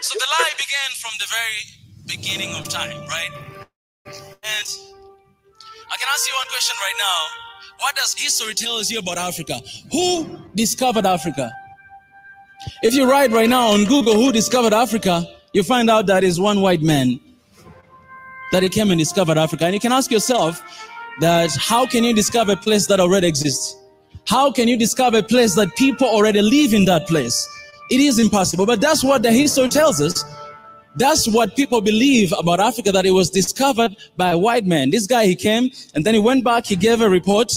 So the lie began from the very beginning of time, right? And I can ask you one question right now. What does history tell us you about Africa? Who discovered Africa? If you write right now on Google who discovered Africa, you find out that is one white man that he came and discovered Africa. And you can ask yourself that how can you discover a place that already exists? How can you discover a place that people already live in that place? It is impossible, but that's what the history tells us. That's what people believe about Africa, that it was discovered by a white man. This guy, he came, and then he went back, he gave a report,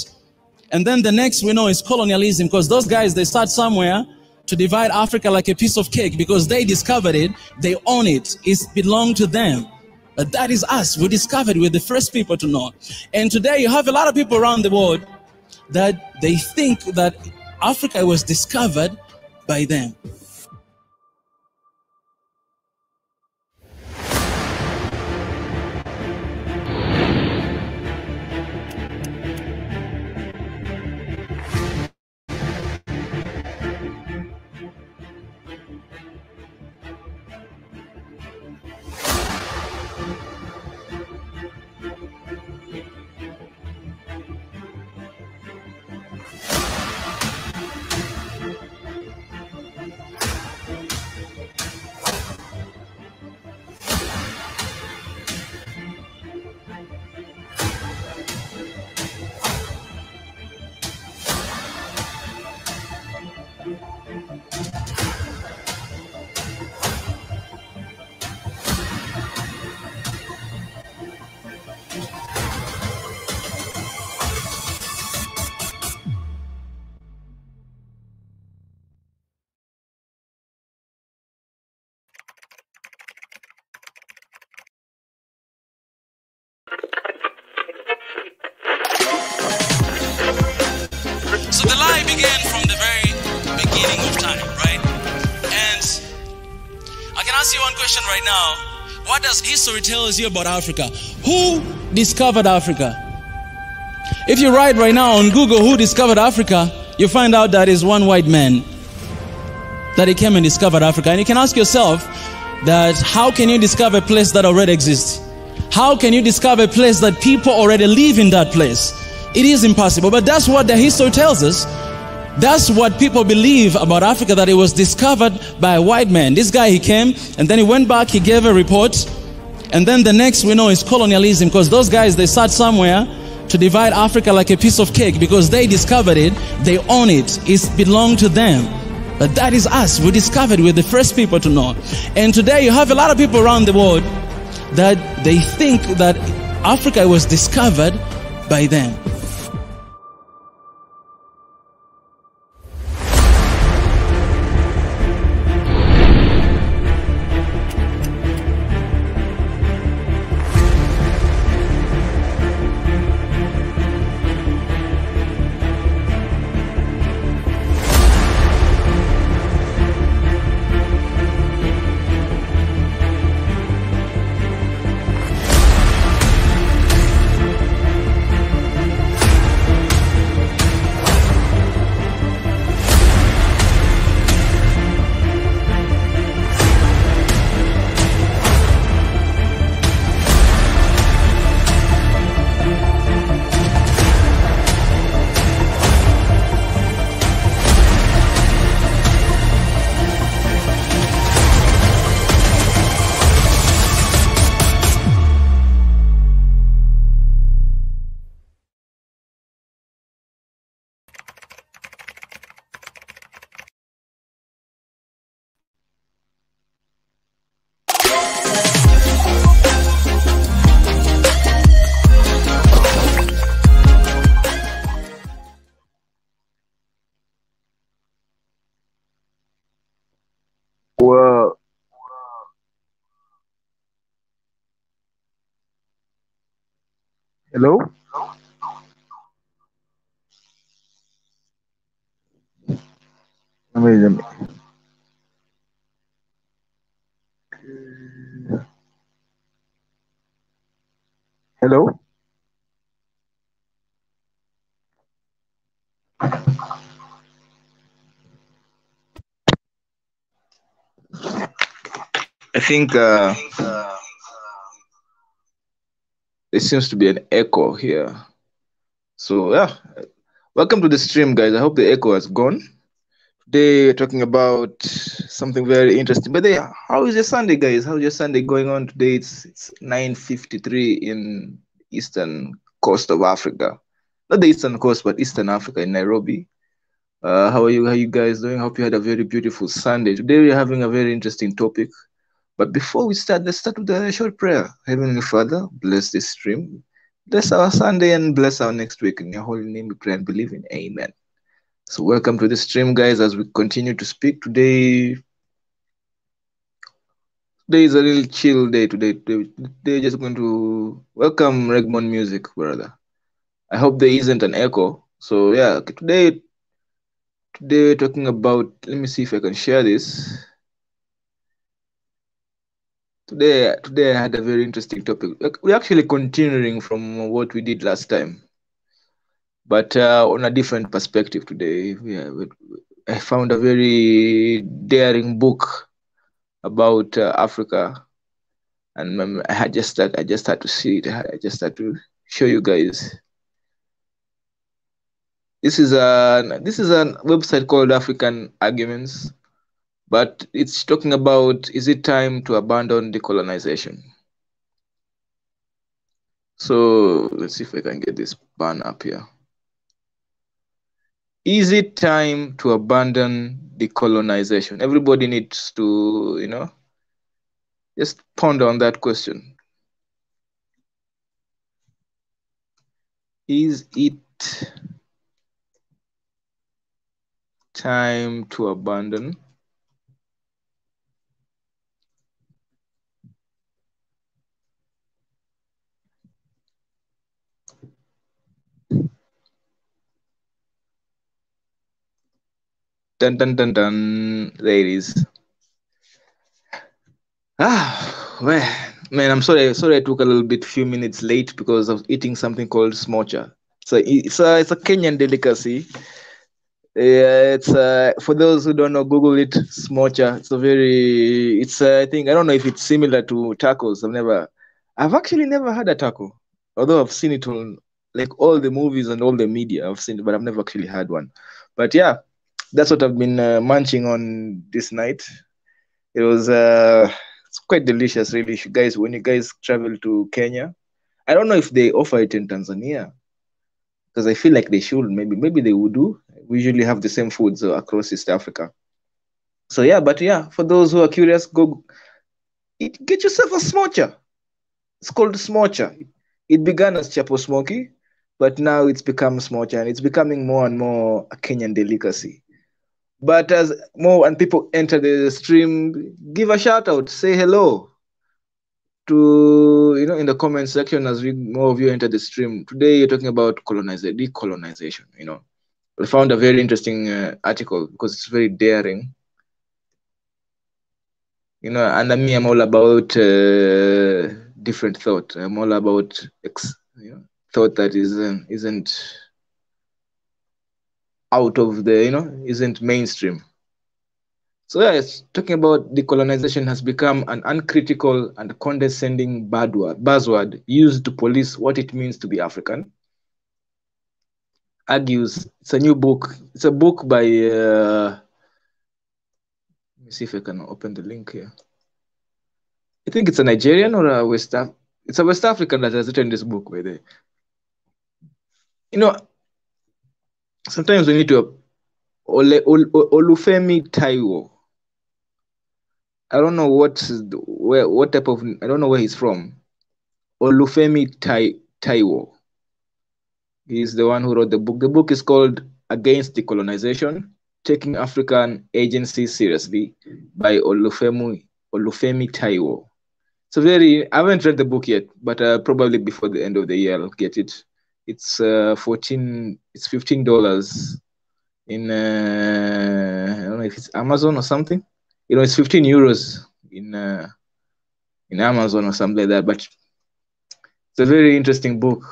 and then the next we know is colonialism, because those guys, they start somewhere to divide Africa like a piece of cake, because they discovered it, they own it, it belonged to them. But that is us. We discovered, we're the first people to know. And today you have a lot of people around the world that they think that Africa was discovered by them. So the lie began from the very beginning of time, right? And I can ask you one question right now. What does history tell us you about Africa? Who discovered Africa? If you write right now on Google who discovered Africa, you find out that is one white man that he came and discovered Africa. And you can ask yourself that how can you discover a place that already exists? How can you discover a place that people already live in that place? It is impossible, but that's what the history tells us. That's what people believe about Africa, that it was discovered by a white man. This guy, he came, and then he went back, he gave a report, and then the next we know is colonialism, because those guys, they start somewhere to divide Africa like a piece of cake, because they discovered it, they own it, it belonged to them. But that is us. We discovered, we're the first people to know. And today you have a lot of people around the world that they think that Africa was discovered by them. Well, hello? Let me. Hello? think there seems to be an echo here. So yeah, welcome to the stream, guys. I hope the echo has gone. Today we're talking about something very interesting. But how is your Sunday, guys? How's your Sunday going on today? It's 9:53 in eastern coast of Africa, not the eastern coast, but eastern Africa in Nairobi. How are you? How are you guys doing? Hope you had a very beautiful Sunday. Today we're having a very interesting topic. But before we start, let's start with a short prayer. Heavenly Father, bless this stream. Bless our Sunday and bless our next week. In your holy name we pray and believe in. Amen. So welcome to the stream, guys, as we continue to speak. Today is a real chill day. Today just going to welcome Regmon music, brother. I hope there isn't an echo. So yeah, today we're talking about, let me see if I can share this. Today I had a very interesting topic. We're actually continuing from what we did last time, but on a different perspective today. I found a very daring book about Africa, and I just had to see it. I just had to show you guys. This is a website called African Arguments, but it's talking about, is it time to abandon decolonization? So let's see if I can get this ban up here. Is it time to abandon decolonization? Everybody needs to, just ponder on that question. Is it time to abandon dun dun dun dun, ladies? Well, man, I'm sorry I took a little bit, few minutes late because I was eating something called smocha. So it's a Kenyan delicacy. Yeah, it's for those who don't know, Google it, smocha. I think, I don't know if it's similar to tacos. I've actually never had a taco, although I've seen it on like all the movies and all the media. I've seen it, but I've never actually had one. But yeah, that's what I've been munching on this night. It was it's quite delicious, really. When you guys travel to Kenya, I don't know if they offer it in Tanzania, because I feel like they should. Maybe they would do. We usually have the same foods across East Africa. So yeah, but yeah, for those who are curious, get yourself a smocha. It's called smocha. It began as chapo smoky, but now it's become smocha, and it's becoming more and more a Kenyan delicacy. But as more and people enter the stream, give a shout out, say hello to, in the comment section as more of you enter the stream. Today you're talking about decolonization. We found a very interesting article because it's very daring. And I'm all about different thought. I'm all about thought that isn't out of isn't mainstream. So yeah, it's talking about decolonization has become an uncritical and condescending buzzword used to police what it means to be African. Argues, it's a new book. It's a book by let me see if I can open the link here. I think it's a Nigerian or it's a West African that has written this book, by the way. Sometimes we need to Olufemi Taiwo. I don't know what type of, I don't know where he's from. Olufemi Taiwo. He's the one who wrote the book. The book is called Against Decolonization, Taking African Agency Seriously by Olufemi Taiwo. So I haven't read the book yet, but probably before the end of the year I'll get it. It's $15 in I don't know if it's Amazon or something. It's 15 euros in Amazon or something like that. But it's a very interesting book,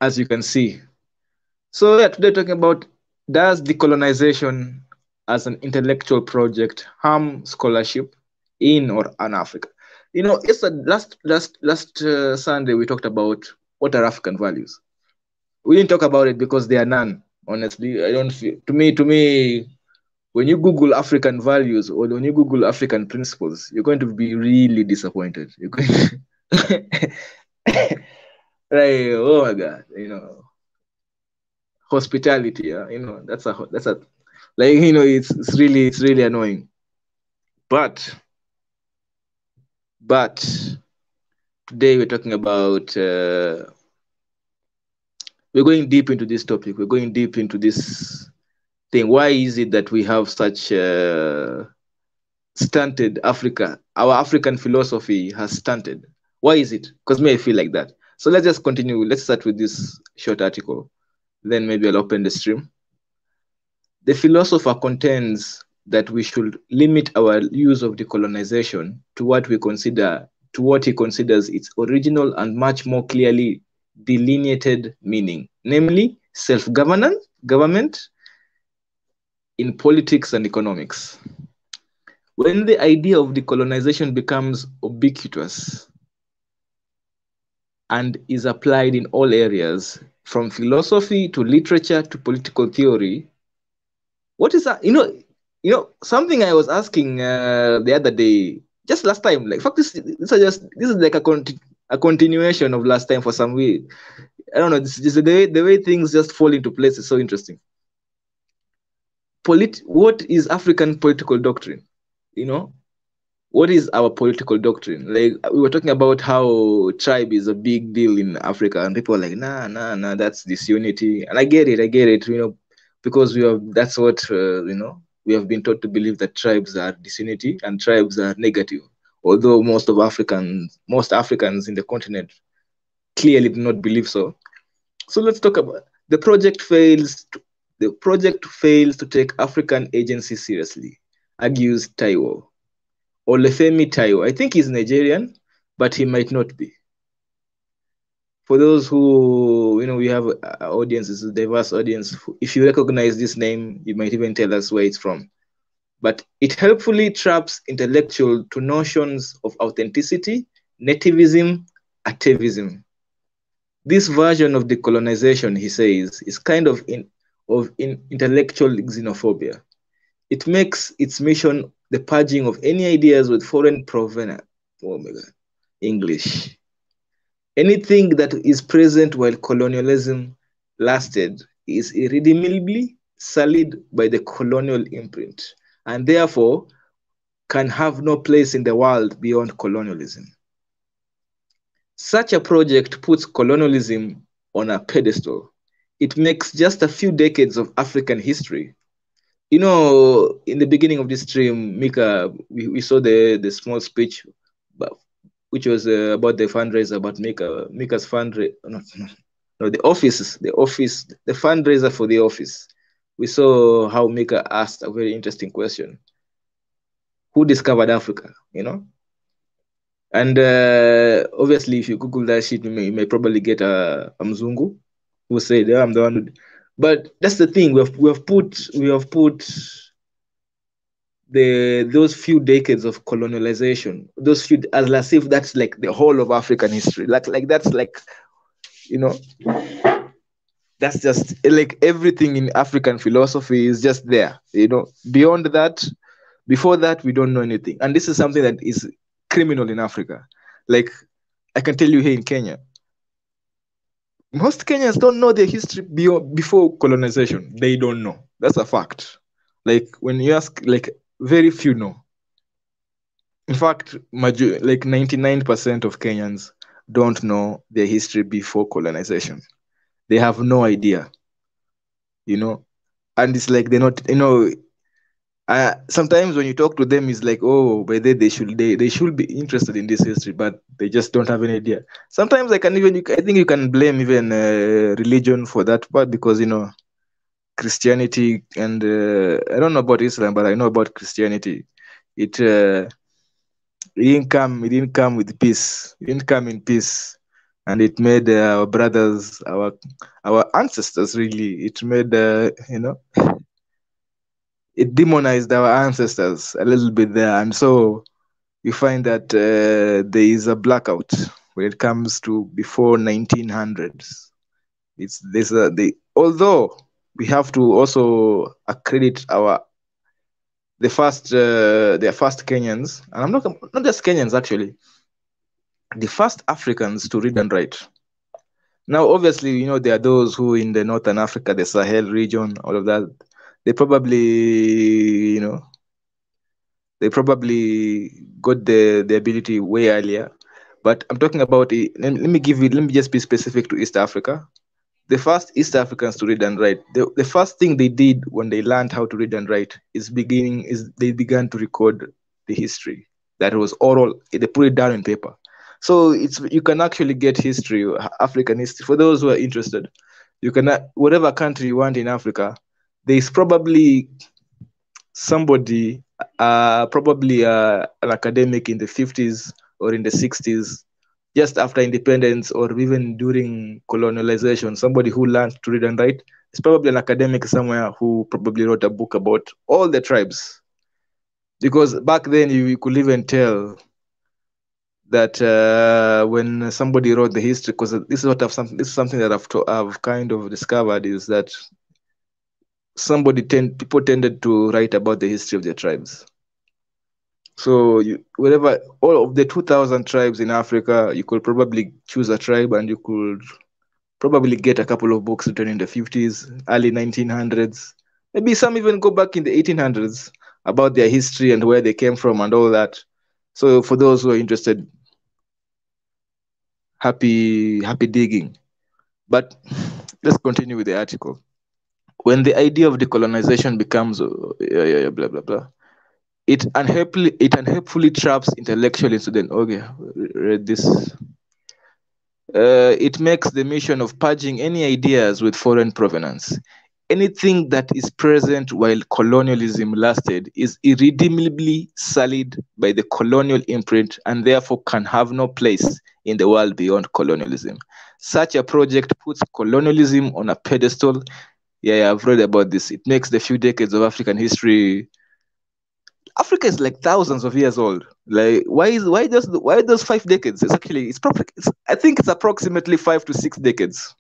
as you can see. So yeah, today talking about, does decolonization as an intellectual project harm scholarship, in or on Africa. It's last Sunday we talked about what are African values. We didn't talk about it because there are none. Honestly, I don't feel. To me, when you Google African values or when you Google African principles, you're going to be really disappointed. You're going to, like, oh my God, hospitality. That's a like it's really annoying. But today we're talking about. We're going deep into this topic. We're going deep into this thing. Why is it that we have such stunted Africa? Our African philosophy has stunted. Why is it? Because me, I feel like that. So let's just continue. Let's start with this short article. Then maybe I'll open the stream. The philosopher contends that we should limit our use of decolonization to what he considers its original and much more clearly delineated meaning, namely government in politics and economics. When the idea of decolonization becomes ubiquitous and is applied in all areas, from philosophy to literature to political theory, what is that? Something I was asking the other day, just last time, like, fuck, this is like a continuation of last time for some way. I don't know. This is the way things just fall into place is so interesting. What is African political doctrine? What is our political doctrine? Like, we were talking about how tribe is a big deal in Africa, and people are like, nah, that's disunity. And I get it, because that's what we have been taught to believe that tribes are disunity and tribes are negative. Although most Africans in the continent clearly do not believe so. So let's talk about the project fails to take African agency seriously, argues Taiwo. Olefemi Taiwo. I think he's Nigerian, but he might not be. For those who, we have audiences, a diverse audience. If you recognize this name, you might even tell us where it's from. But it helpfully traps intellectual to notions of authenticity, nativism, atavism. This version of decolonization, he says, is kind of intellectual xenophobia. It makes its mission the purging of any ideas with foreign provenance. Oh my God, English. Anything that is present while colonialism lasted is irredeemably sullied by the colonial imprint, and therefore can have no place in the world beyond colonialism. Such a project puts colonialism on a pedestal. It makes just a few decades of African history. In the beginning of this stream, Mika, we saw the small speech, which was about the fundraiser, about Mika's fundraiser. No, the fundraiser for the office. We saw how Mika asked a very interesting question. Who discovered Africa, And obviously, if you Google that shit, you may probably get a Mzungu who said, "Yeah, I'm the one." But that's the thing. We have put those few decades of colonialization, as if that's like the whole of African history. Like that's like, that's just like everything in African philosophy is just there. Beyond that, before that, we don't know anything. And this is something that is criminal in Africa. Like, I can tell you here in Kenya, most Kenyans don't know their history before colonization. They don't know. That's a fact. Like, when you ask, like, very few know. In fact, like 99% of Kenyans don't know their history before colonization. They have no idea, and it's like they're not, sometimes when you talk to them, it's like, oh, by they should be interested in this history, but they just don't have any idea. Sometimes I think you can blame even religion for that part, because Christianity and I don't know about Islam, but I know about Christianity. It didn't come with peace. It didn't come in peace, and it made our brothers, our ancestors, really. It made it demonized our ancestors a little bit there, and so you find that there is a blackout when it comes to before 1900s. Although we have to also accredit the first Kenyans, and I'm not just Kenyans actually, the first Africans to read and write. Now, obviously, there are those who in the Northern Africa, the Sahel region, all of that, they probably, they probably got the ability way earlier. But I'm talking about it. Let me just be specific to East Africa. The first East Africans to read and write, the first thing they did when they learned how to read and write is they began to record the history. That was oral. They put it down in paper. So you can actually get history, African history. For those who are interested, you can, whatever country you want in Africa, there's probably somebody, probably an academic in the 50s or in the 60s, just after independence or even during colonialization, somebody who learned to read and write is probably an academic somewhere who probably wrote a book about all the tribes. Because back then you could even tell that when somebody wrote the history, because this is something that I've kind of discovered, is that people tended to write about the history of their tribes. So all of the 2,000 tribes in Africa, you could probably choose a tribe and you could probably get a couple of books written in the 50s, early 1900s. Maybe some even go back in the 1800s about their history and where they came from and all that. So for those who are interested, happy digging. But let's continue with the article. When the idea of decolonization becomes blah blah blah, it unhelpfully traps intellectual students. Okay, read this. It makes the mission of purging any ideas with foreign provenance. Anything that is present while colonialism lasted is irredeemably sullied by the colonial imprint and therefore can have no place in the world beyond colonialism. Such a project puts colonialism on a pedestal. Yeah, I've read about this. It makes the few decades of African history. Africa is like thousands of years old. Like, why those 5 decades? I think it's approximately 5 to 6 decades.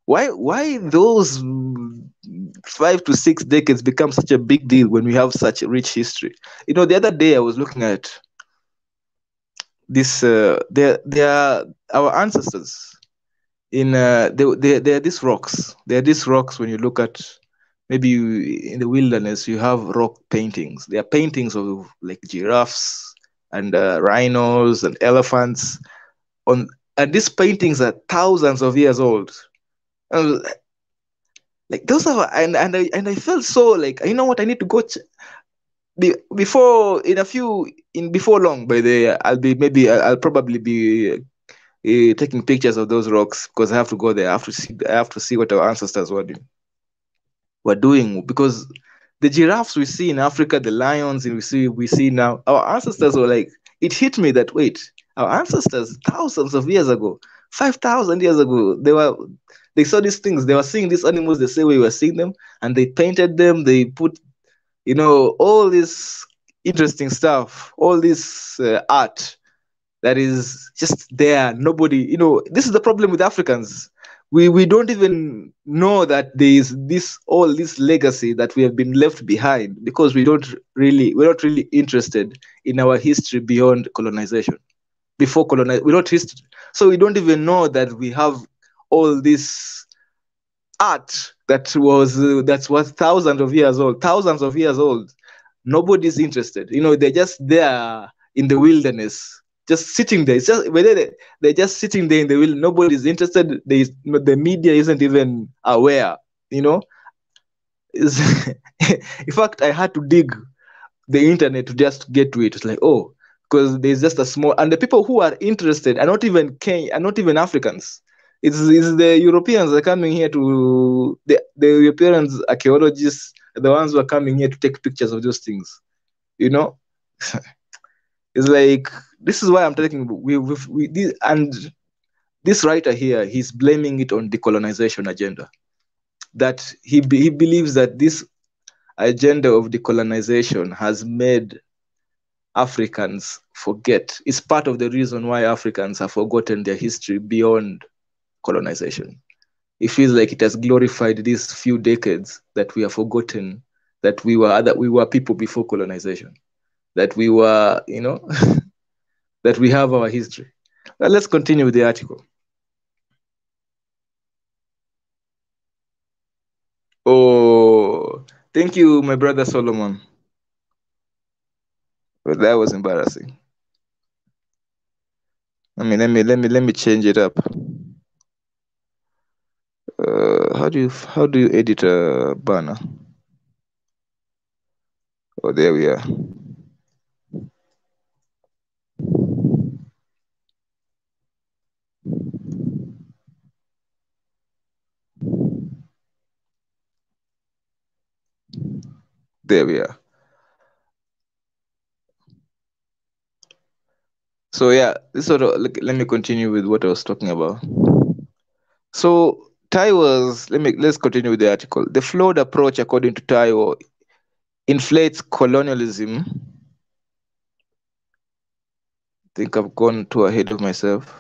Why those 5 to 6 decades become such a big deal when we have such a rich history? The other day I was looking at this. They are our ancestors. There are these rocks. There are these rocks when you look at. Maybe in the wilderness, you have rock paintings. There are paintings of like giraffes and rhinos and elephants. And these paintings are thousands of years old. And like those are, and I felt so like, you know what, I need to go before long. By the I'll probably be taking pictures of those rocks because I have to go there. I have to see what our ancestors were doing, because the giraffes we see in Africa, the lions we see now, our ancestors were like, it hit me that wait, our ancestors thousands of years ago, 5,000 years ago, they saw these things, they were seeing these animals the same way we were seeing them, and they painted them, they put all this interesting stuff, all this art that is just there. Nobody, this is the problem with Africans. We don't even know that there is all this legacy that we have been left behind because we're not really interested in our history beyond colonization. Before we're not history, so we don't even know that we have all this art that was thousands of years old. Nobody's interested. They're just there in the wilderness, just sitting there. It's just they're just sitting there in the wilderness. Nobody's interested. The media isn't even aware. In fact, I had to dig the internet to just get to it. It's like, oh, because there's just a small, and the people who are interested are not even Africans. It's the Europeans that are coming here to the Europeans archaeologists, the ones who are coming here to take pictures of those things. It's like, this is why I'm talking. And this writer here, he's blaming it on decolonization agenda. That he believes that this agenda of decolonization has made Africans forget. It's part of the reason why Africans have forgotten their history beyond colonization. It feels like it has glorified these few decades that we have forgotten that we were people before colonization, that we were, that we have our history. But let's continue with the article. Oh, thank you, my brother Solomon. But that was embarrassing. I mean, let me change it up. How do you edit a banner? Oh, there we are. There we are. So yeah, this sort of let me continue with what I was talking about. So let's continue with the article. The flawed approach, according to Taiwo, inflates colonialism. I think I've gone too ahead of myself.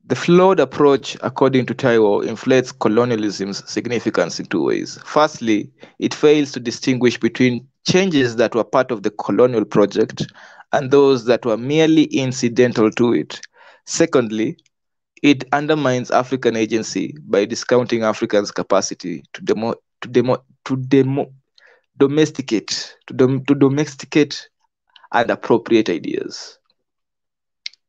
The flawed approach, according to Taiwo, inflates colonialism's significance in two ways. Firstly, it fails to distinguish between changes that were part of the colonial project and those that were merely incidental to it. Secondly, it undermines African agency by discounting Africans' capacity to domesticate and appropriate ideas.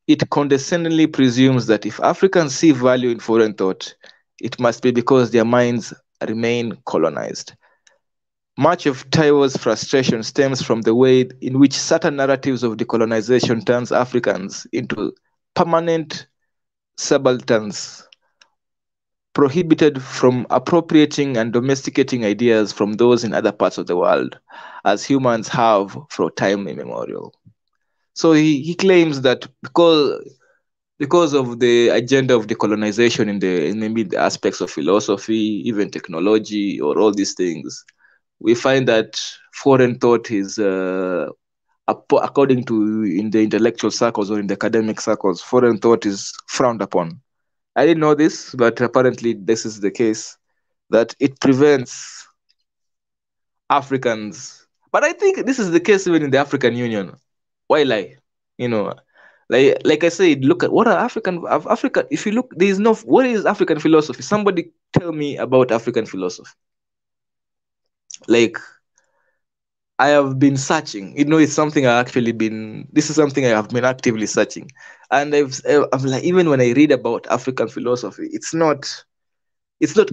It condescendingly presumes that if Africans see value in foreign thought, it must be because their minds remain colonized. Much of Taiwo's frustration stems from the way in which certain narratives of decolonization turns Africans into permanent subalterns, prohibited from appropriating and domesticating ideas from those in other parts of the world, as humans have for time immemorial. So he claims that because of the agenda of decolonization in maybe the aspects of philosophy, even technology, or all these things, we find that foreign thought is, according to in the intellectual circles or in the academic circles, foreign thought is frowned upon. I didn't know this, but apparently this is the case, that it prevents Africans. But I think this is the case even in the African Union. Why lie? Like I said, look at what are Africa. If you look, there is no, what is African philosophy? Somebody tell me about African philosophy. Like, I have been searching. It's something this is something I have been actively searching. And I'm like, even when I read about African philosophy, it's not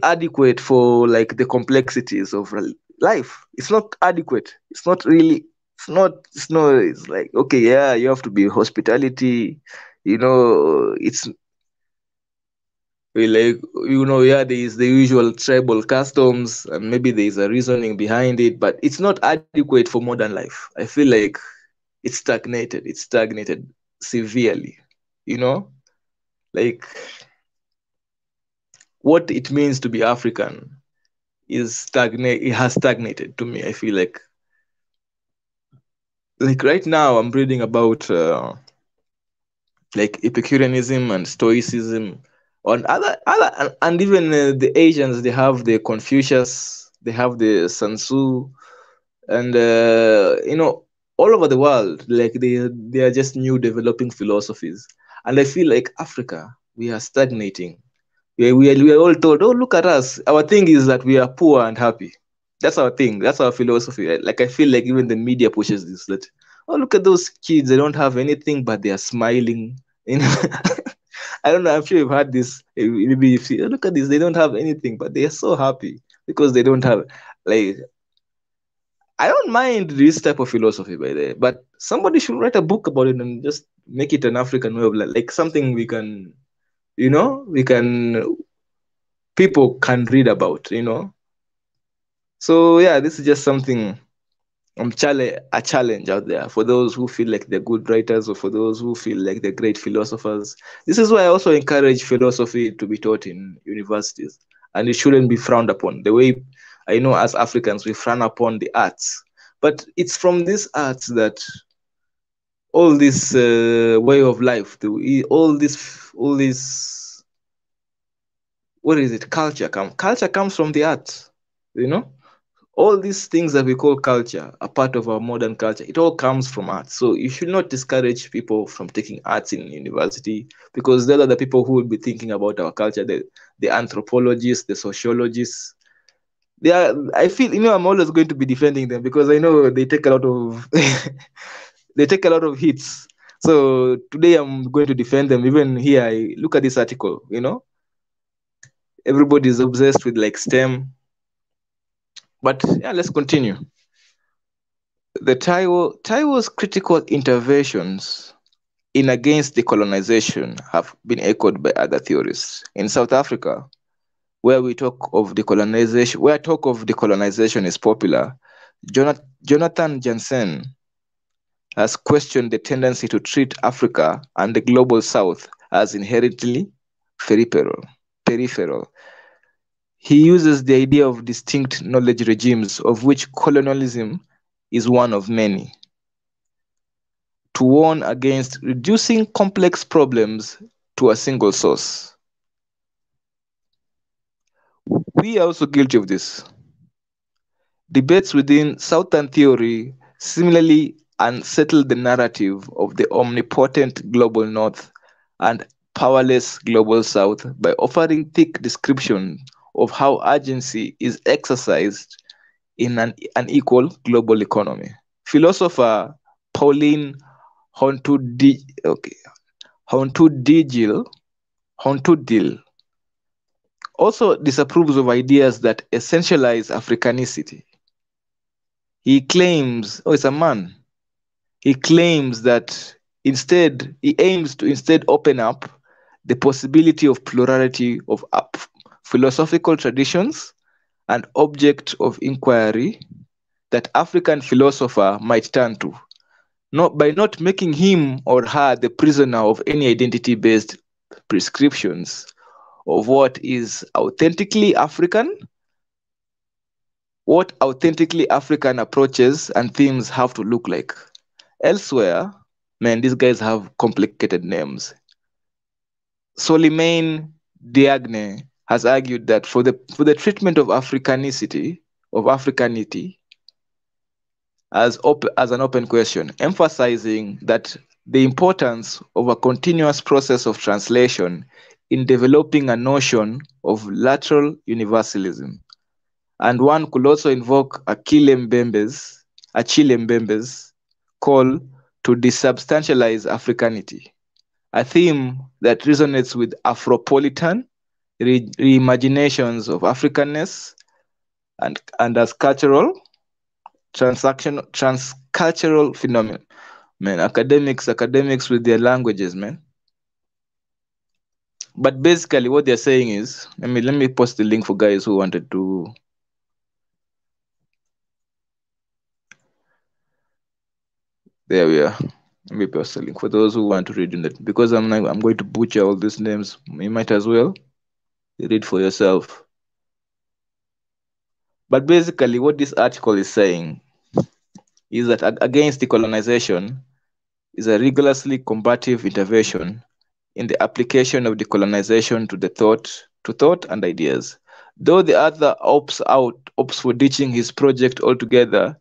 adequate for like the complexities of life. It's not adequate. It's not really, it's like, okay, yeah, you have to be hospitality, it's like, yeah, there is the usual tribal customs and maybe there is a reasoning behind it, but it's not adequate for modern life. I feel like it's stagnated severely, like what it means to be African it has stagnated to me. I feel like right now I'm reading about like Epicureanism and Stoicism on other and even the Asians, they have the Confucius, they have the Sun Tzu, and all over the world, like they are just new developing philosophies. And I feel like Africa, we are stagnating. We are all told, oh, look at us. Our thing is that we are poor and happy. That's our thing. That's our philosophy. Right? Like I feel like even the media pushes this, that, oh, look at those kids. They don't have anything, but they are smiling. I don't know. I'm sure you've had this. Maybe if you look at this, they don't have anything, but they are so happy because they don't have, like, I don't mind this type of philosophy, by the way, but somebody should write a book about it and just make it an African way of life, like something we can, people can read about, So yeah, this is just something, a challenge out there for those who feel like they're good writers or for those who feel like they're great philosophers. This is why I also encourage philosophy to be taught in universities, and it shouldn't be frowned upon. The way I know as Africans, we frown upon the arts. But it's from these arts that all this way of life, all this, what is it? Culture comes from the arts, you know. All these things that we call culture are part of our modern culture. It all comes from art. So you should not discourage people from taking arts in university, because those are the people who will be thinking about our culture. The anthropologists, the sociologists. They are. I feel, I'm always going to be defending them because I know they take a lot of they take a lot of hits. So today I'm going to defend them. Even here, I look at this article. Everybody's obsessed with like STEM. But yeah, let's continue. The Taiwo's critical interventions in against decolonization have been echoed by other theorists. In South Africa, where talk of decolonization is popular, Jonathan Jansen has questioned the tendency to treat Africa and the global South as inherently peripheral. He uses the idea of distinct knowledge regimes, of which colonialism is one of many, to warn against reducing complex problems to a single source. We are also guilty of this. Debates within Southern theory similarly unsettle the narrative of the omnipotent global North and powerless global South by offering thick descriptions of how agency is exercised in an unequal global economy. Philosopher Pauline Hontudil also disapproves of ideas that essentialize Africanicity. He claims, it's a man. He claims that he aims to instead open up the possibility of plurality of philosophical traditions and object of inquiry that African philosopher might turn to, by not making him or her the prisoner of any identity-based prescriptions of what authentically African approaches and themes have to look like. Elsewhere, man, these guys have complicated names. Solimane Diagne has argued that for the treatment of Africanity as an open question, emphasizing that the importance of a continuous process of translation in developing a notion of lateral universalism. And one could also invoke Achille Mbembe's call to desubstantialize Africanity, a theme that resonates with Afropolitan reimaginations of Africanness and as transcultural phenomenon. Man, academics with their languages, man. But basically what they're saying is, let me post the link for guys who wanted to. There we are. Let me post the link for those who want to read in it. Because I'm going to butcher all these names. You might as well read for yourself. But basically what this article is saying is that against decolonization is a rigorously combative intervention in the application of decolonization to thought and ideas. Though the other opts for ditching his project altogether,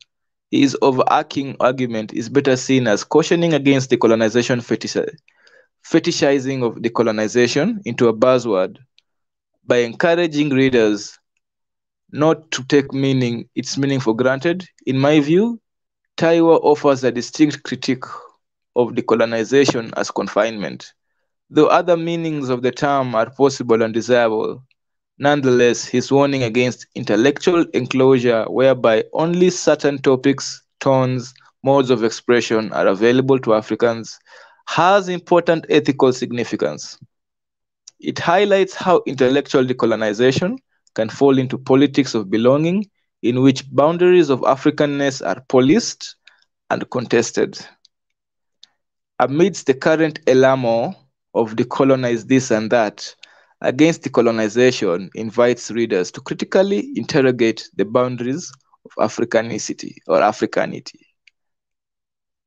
his overarching argument is better seen as cautioning against decolonization fetishizing of decolonization into a buzzword by encouraging readers not to take its meaning for granted. In my view, Taiwo offers a distinct critique of decolonization as confinement. Though other meanings of the term are possible and desirable, nonetheless, his warning against intellectual enclosure whereby only certain topics, tones, modes of expression are available to Africans has important ethical significance. It highlights how intellectual decolonization can fall into politics of belonging in which boundaries of Africanness are policed and contested. Amidst the current elamor of decolonize this and that, against decolonization invites readers to critically interrogate the boundaries of Africanicity or Africanity.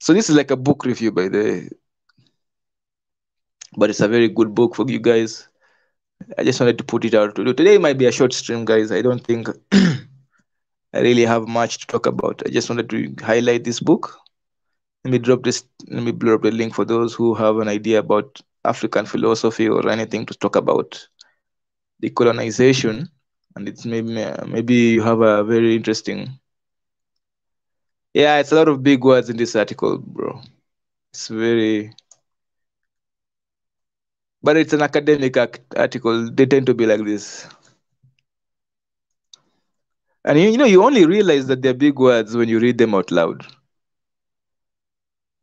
So this is like a book review, by the way, but it's a very good book for you guys. I just wanted to put it out. Today might be a short stream, guys. I don't think I really have much to talk about. I just wanted to highlight this book. Let me drop the link for those who have an idea about African philosophy or anything to talk about decolonization. And it's maybe you have a very interesting. Yeah, it's a lot of big words in this article, bro. It's very, but it's an academic article. They tend to be like this. And you only realize that they're big words when you read them out loud.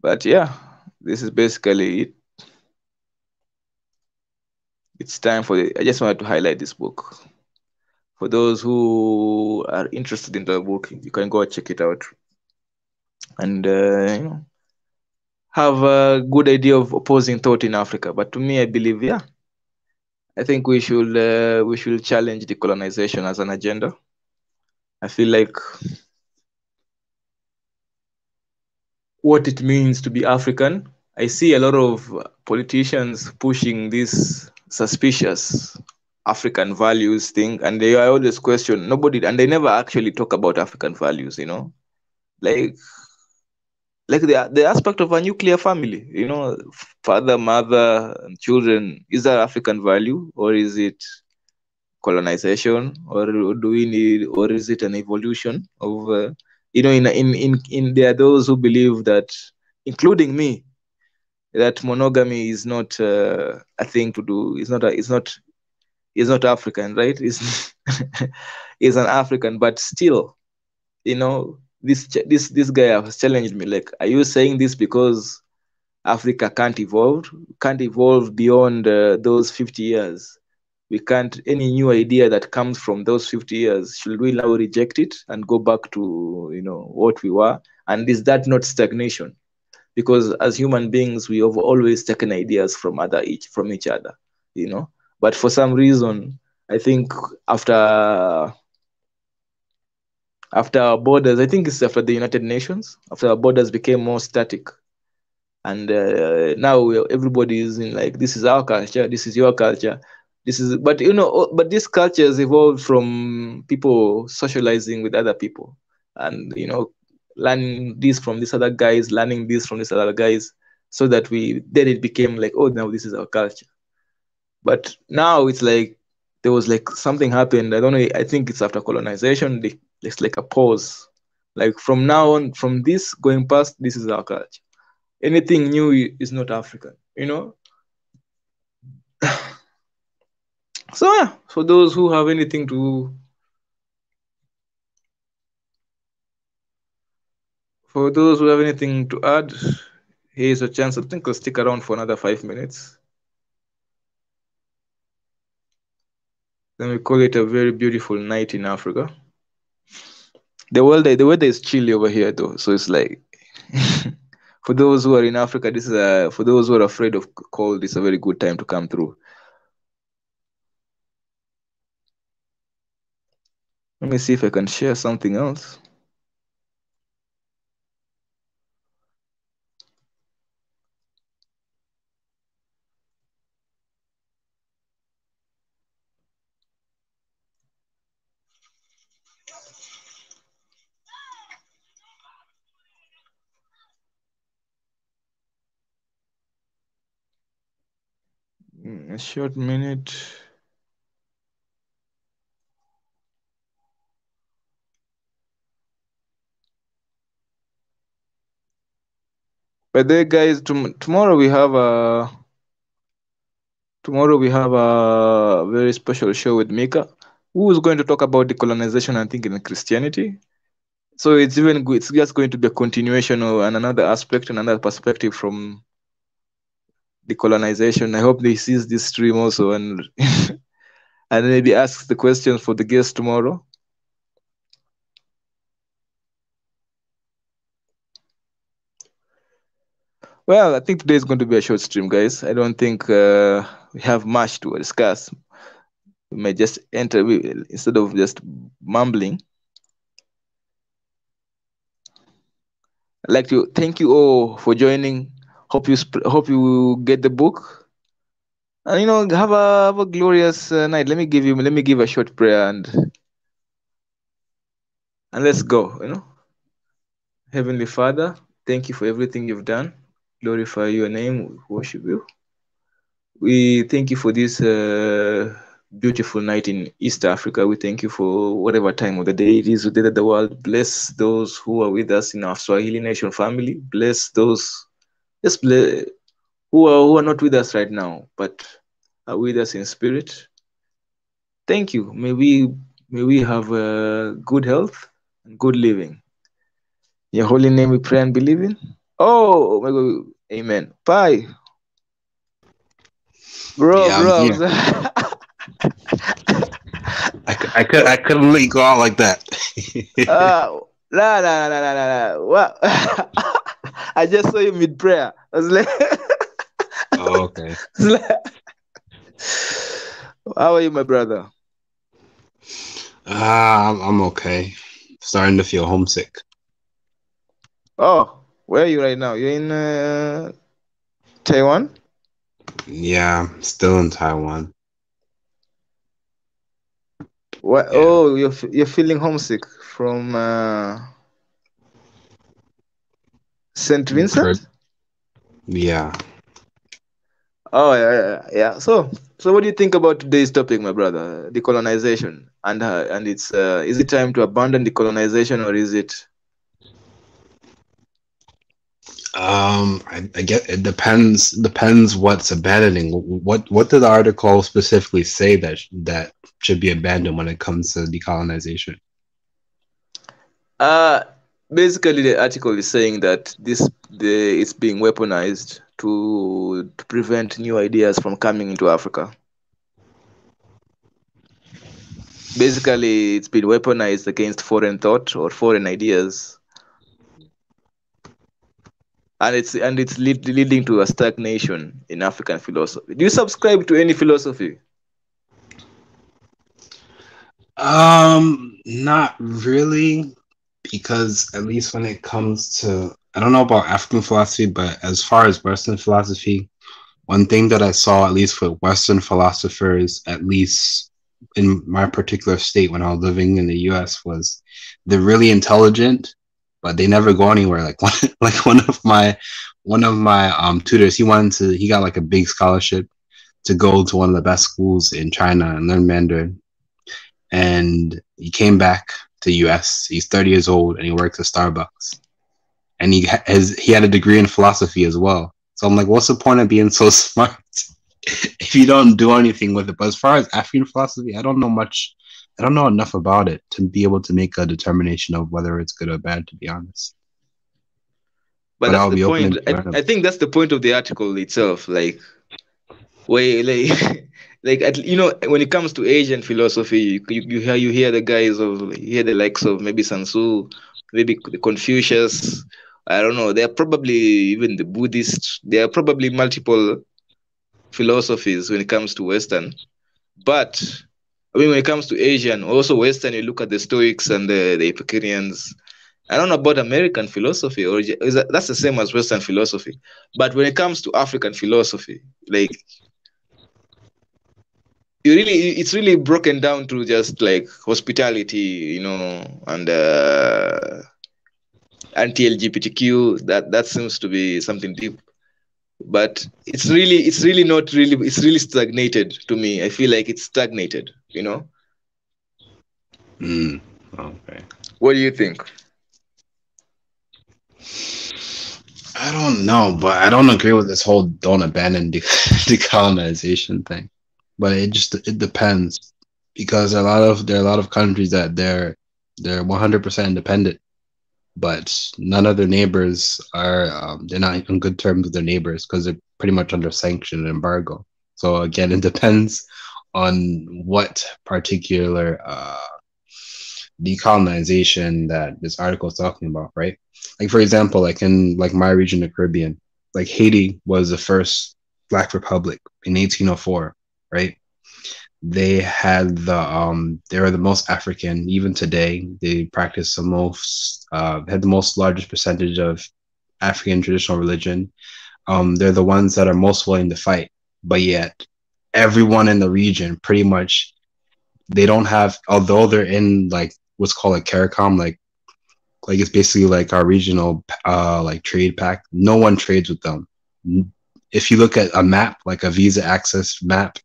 But yeah, this is basically it. It's time for I just wanted to highlight this book. For those who are interested in the book, you can go check it out. And have a good idea of opposing thought in Africa. But to me, I believe, yeah, I think we should challenge decolonization as an agenda. I feel like what it means to be African. I see a lot of politicians pushing this suspicious African values thing, and they always question nobody, and they never actually talk about African values. Like the aspect of a nuclear family. Father, mother, and children. Is that African value, or is it colonization, or do we need, or is it an evolution of? In there are those who believe that, including me, that monogamy is not a thing to do. It's not African, right? It's it's an African, but still, this guy has challenged me. Like, are you saying this because Africa can't evolve beyond those 50 years? We can't, any new idea that comes from those 50 years, should we now reject it and go back to what we were? And is that not stagnation? Because as human beings, we have always taken ideas from each other, But for some reason, I think after our borders, I think it's after the United Nations, after our borders became more static, and now everybody is in like, this is our culture, this is your culture, but this culture has evolved from people socializing with other people, and learning this from these other guys, learning this from these other guys, so that then it became like, oh, now this is our culture. But now it's like there was like something happened. I don't know. I think it's after colonization. It's like a pause. Like from now on, from this going past, this is our culture. Anything new is not African, So yeah, for those who have anything to, add, here's a chance. I think I'll stick around for another 5 minutes. Then we call it a very beautiful night in Africa. The weather is chilly over here though, so it's like for those who are in Africa, this is for those who are afraid of cold, it's a very good time to come through. Let me see if I can share something else. A short minute. But there, guys, tomorrow we have a very special show with Mika, who is going to talk about decolonization, I think, in Christianity. So it's even good. It's just going to be a continuation and another aspect, another perspective from decolonization. I hope they sees this stream also and and maybe ask the questions for the guests tomorrow. Well, I think today is going to be a short stream, guys. I don't think we have much to discuss. We may just enter instead of just mumbling. I'd like to thank you all for joining. Hope you get the book, and have a glorious night. Let me give a short prayer, and let's go. Heavenly Father, thank you for everything you've done. Glorify your name. We worship you. We thank you for this beautiful night in East Africa. We thank you for whatever time of the day it is today that the world. Bless those who are with us in our Swahili Nation family. Bless those just bless, who are not with us right now, but are with us in spirit. Thank you. May we have good health and good living. In your holy name we pray and believe in. Oh my God. Amen. Bye. Bro, Yeah, I'm bro. here. I couldn't let you go out like that. Nah, nah, nah, nah, nah, nah. What? I just saw you mid prayer. I was like, Oh, okay. How are you, my brother? I'm okay. Starting to feel homesick. Oh, where are you right now? You're in Taiwan? Yeah, still in Taiwan. What? Yeah. Oh, you're feeling homesick from Saint Vincent? Yeah. Oh, yeah. So what do you think about today's topic, my brother? Decolonization, and it's is it time to abandon decolonization, or is it? I get it depends what's abandoning. What did the article specifically say that should be abandoned when it comes to decolonization? Uh Basically the article is saying that it's being weaponized to prevent new ideas from coming into Africa. Basically, it's been weaponized against foreign thought or foreign ideas, and it's leading to a stagnation in African philosophy. Do you subscribe to any philosophy? Not really, because at least when it comes to, I don't know about African philosophy, but as far as Western philosophy, one thing that I saw, at least with Western philosophers, at least in my particular state when I was living in the US, was they're really intelligent, but they never go anywhere. Like one of my tutors, he got like a big scholarship to go to one of the best schools in China and learn Mandarin. And he came back to US. He's 30 years old and he works at Starbucks. And he had a degree in philosophy as well. So I'm like, what's the point of being so smart if you don't do anything with it? But as far as African philosophy, I don't know much. I don't know enough about it to be able to make a determination of whether it's good or bad, to be honest. But But that's I'll the be open point. to learn. I think that's the point of the article itself. Like, way like when it comes to Asian philosophy, you hear the guys of you hear the likes of maybe Sansu, maybe Confucius. I don't know. There are probably even the Buddhists. There are probably multiple philosophies when it comes to Western. But I mean, when it comes to Asian, also Western, you look at the Stoics and the Epicureans. I don't know about American philosophy, or that's the same as Western philosophy. But when it comes to African philosophy, like it's really broken down to just like hospitality, and anti-LGBTQ. That seems to be something deep, but it's really stagnated to me. I feel like it's stagnated. Okay. What do you think? I don't know, but I don't agree with this whole don't abandon decolonization thing. But it depends, because there are a lot of countries that they're 100% independent, but none of their neighbors are they're not on good terms with their neighbors because they're pretty much under sanction and embargo. So again, it depends on what particular decolonization that this article is talking about, right? Like for example, like in like my region of Caribbean, like Haiti was the first Black Republic in 1804, right? They were the most African. Even today, they practice the most had the most largest percentage of African traditional religion, they're the ones that are most willing to fight. But yet, everyone in the region pretty much, they don't have, although they're in like what's called a CARICOM, like it's basically like our regional like trade pact. No one trades with them. If you look at a map, like a visa access map,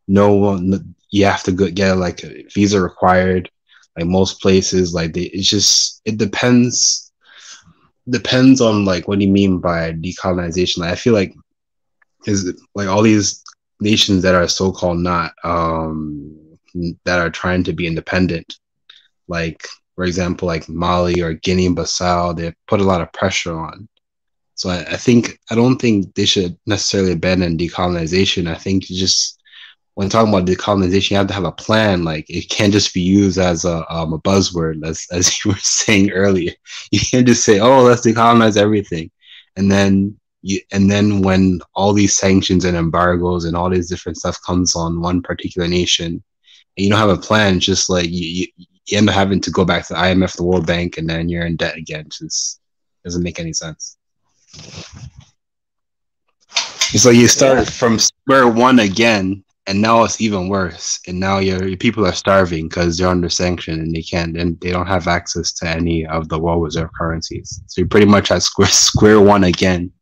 no one, you have to get like a visa required. Like most places, like it depends on like what do you mean by decolonization. Like, I feel like is like all these nations that are so-called not that are trying to be independent, like for example like Mali or Guinea-Bissau, they put a lot of pressure on. So I don't think they should necessarily abandon decolonization. I think just when talking about decolonization, you have to have a plan. Like it can't just be used as a buzzword, as you were saying earlier. You can't just say, "Oh, let's decolonize everything," and then when all these sanctions and embargoes and all this different stuff comes on one particular nation, and you don't have a plan, just like you end up having to go back to the IMF, the World Bank, and then you're in debt again. It just doesn't make any sense. It's like you start from square one again, and now it's even worse. And now your people are starving because they're under sanction and they don't have access to any of the world reserve currencies. So you're pretty much at square one again.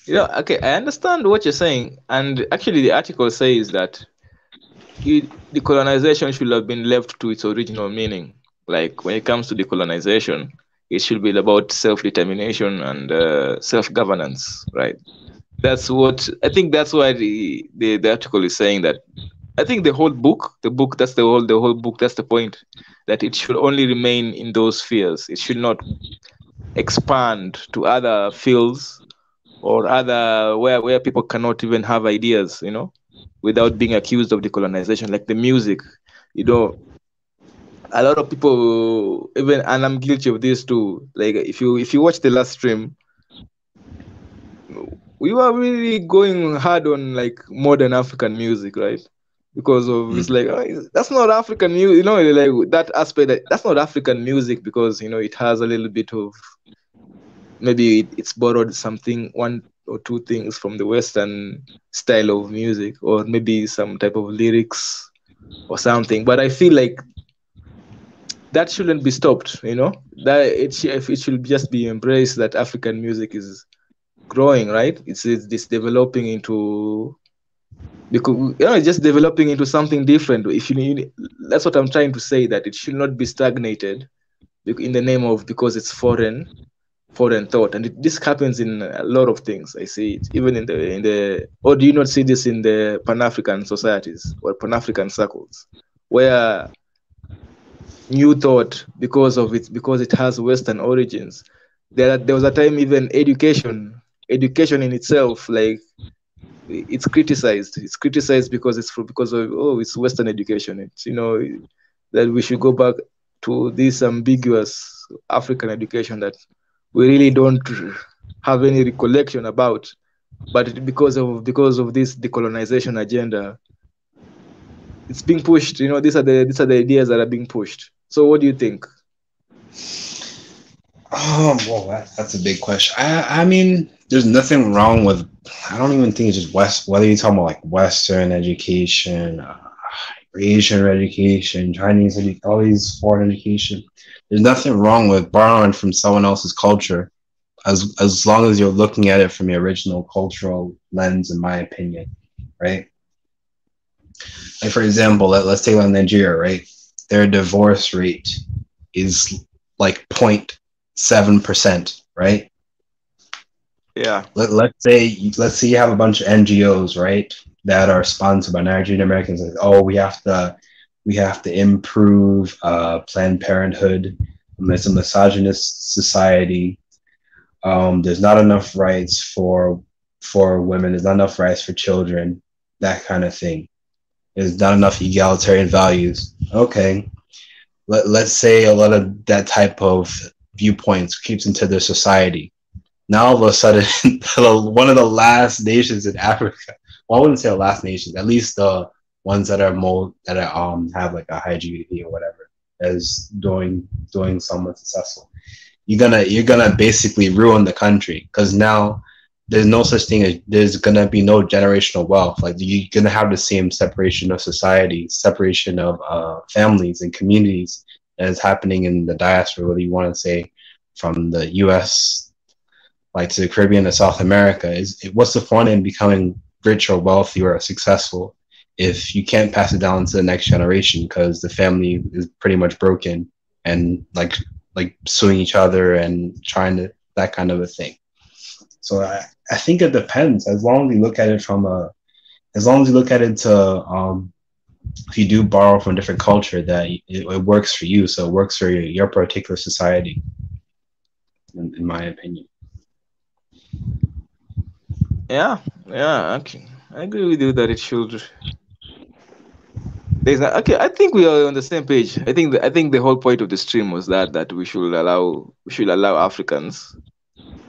Yeah, okay, I understand what you're saying, and actually the article says that decolonization should have been left to its original meaning. Like when it comes to decolonization, it should be about self-determination and self-governance, right? That's what I think. That's why the article is saying that. I think the whole book, that's the whole book. That's the point, that it should only remain in those spheres. It should not expand to other fields or other where people cannot even have ideas, without being accused of decolonization. Like the music, a lot of people, even, and I'm guilty of this too. Like if you watch the last stream, we were really going hard on like modern African music, right? Because of it's like that's not African music, like that aspect. That's not African music because it has a little bit of, maybe it's borrowed something, one or two things from the Western style of music, or maybe some type of lyrics or something. But I feel like that shouldn't be stopped. That it should just be embraced, that African music is growing, right? It's developing into, because just developing into something different. That's what I'm trying to say, that it should not be stagnated in the name of, because it's foreign thought. And this happens in a lot of things. I see it even in the or do you not see this in the Pan-African societies or Pan-African circles, where new thought, because it has Western origins, there was a time even education in itself, like it's criticized because it's Western education. It's that we should go back to this ambiguous African education that we really don't have any recollection about, but because of this decolonization agenda, it's being pushed. These are the ideas that are being pushed. So what do you think? Well, that's a big question. I mean, there's nothing wrong with. I don't even think it's just whether you're talking about like Western education, Asian education, Chinese education, all these foreign education. There's nothing wrong with borrowing from someone else's culture, as long as you're looking at it from your original cultural lens, in my opinion, right? Like for example, let's take on Nigeria, right? Their divorce rate is like 0.7%, right? Yeah. Let's say you have a bunch of NGOs, right, that are sponsored by Nigerian Americans. Like, oh, we have to improve Planned Parenthood. It's a misogynist society. There's not enough rights for women. There's not enough rights for children. That kind of thing. There's not enough egalitarian values. Okay, let's say a lot of that type of viewpoints creeps into their society. Now all of a sudden, one of the last nations in Africa, well, I wouldn't say the last nations, at least the ones that are have like a high GDP or whatever, is doing somewhat successful. you're gonna basically ruin the country, because now there's no such thing as, there's gonna be no generational wealth. Like, you're gonna have the same separation of society, separation of families and communities as happening in the diaspora, whether you want to say from the U.S. like to the Caribbean to South America. What's the fun in becoming rich or wealthy or successful if you can't pass it down to the next generation because the family is pretty much broken and like suing each other and trying to, that kind of a thing. So I think it depends. As long as you look at it to if you do borrow from a different culture, that it works for you, so it works for your particular society, in my opinion. Yeah, okay. I agree with you that it should. Okay, I think we are on the same page. I think the whole point of the stream was that we should allow Africans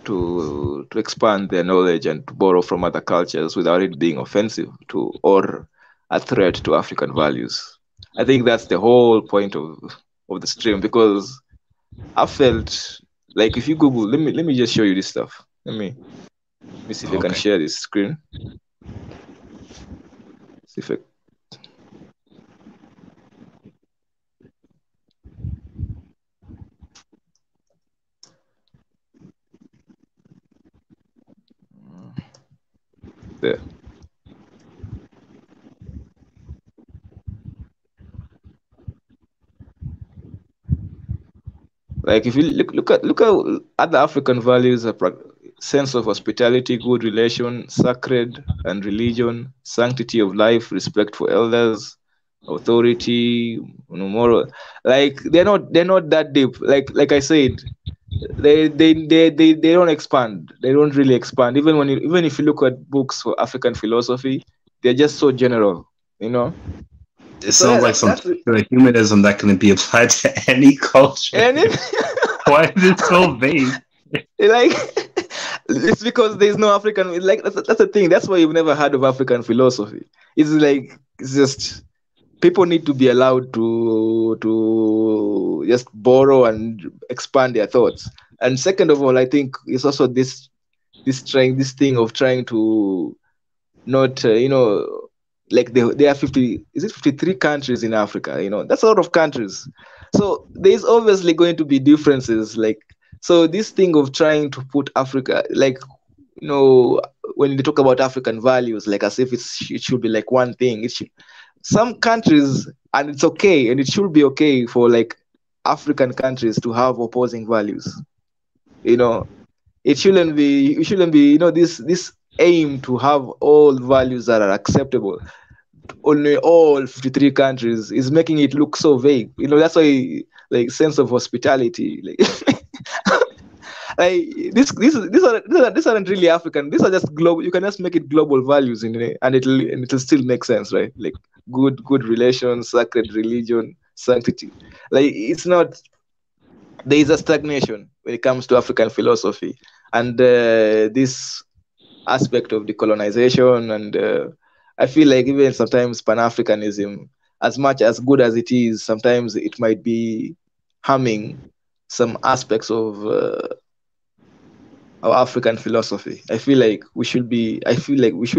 to expand their knowledge and to borrow from other cultures without it being offensive to or a threat to African values. I think that's the whole point of the stream, because I felt like, if you Google, let me just show you this stuff. Let me see if I can share this screen. See if I... There. Like, if you look at other African values, a sense of hospitality, good relation, sacred and religion, sanctity of life, respect for elders, authority, moral. Like, they're not that deep. Like I said, they don't expand. They don't really expand. Even if you look at books for African philosophy, they're just so general, you know. It sounds like some humanism that can be applied to any culture. Why is it so vague? Like, it's because there's no African. Like, that's the thing. That's why you've never heard of African philosophy. It's like, it's just, people need to be allowed to just borrow and expand their thoughts. And second of all, I think it's also this thing of trying to not, like, there are 53 countries in Africa. That's a lot of countries. So there's obviously going to be differences. Like, so this thing of trying to put Africa, like, when they talk about African values, like as if it should be like one thing. Some countries, and it's okay, and it should be okay for like African countries to have opposing values. It shouldn't be. This aim to have all values that are acceptable only all 53 countries is making it look so vague. That's why, like, sense of hospitality, like, like these aren't really African. These are just global. You can just make it global values in it, and it'll still make sense, right? Like, good relations, sacred religion, sanctity. Like, it's not. There is a stagnation when it comes to African philosophy, and this aspect of decolonization, and I feel like even sometimes Pan-Africanism, as much as good as it is, sometimes it might be harming some aspects of our African philosophy. I feel like we should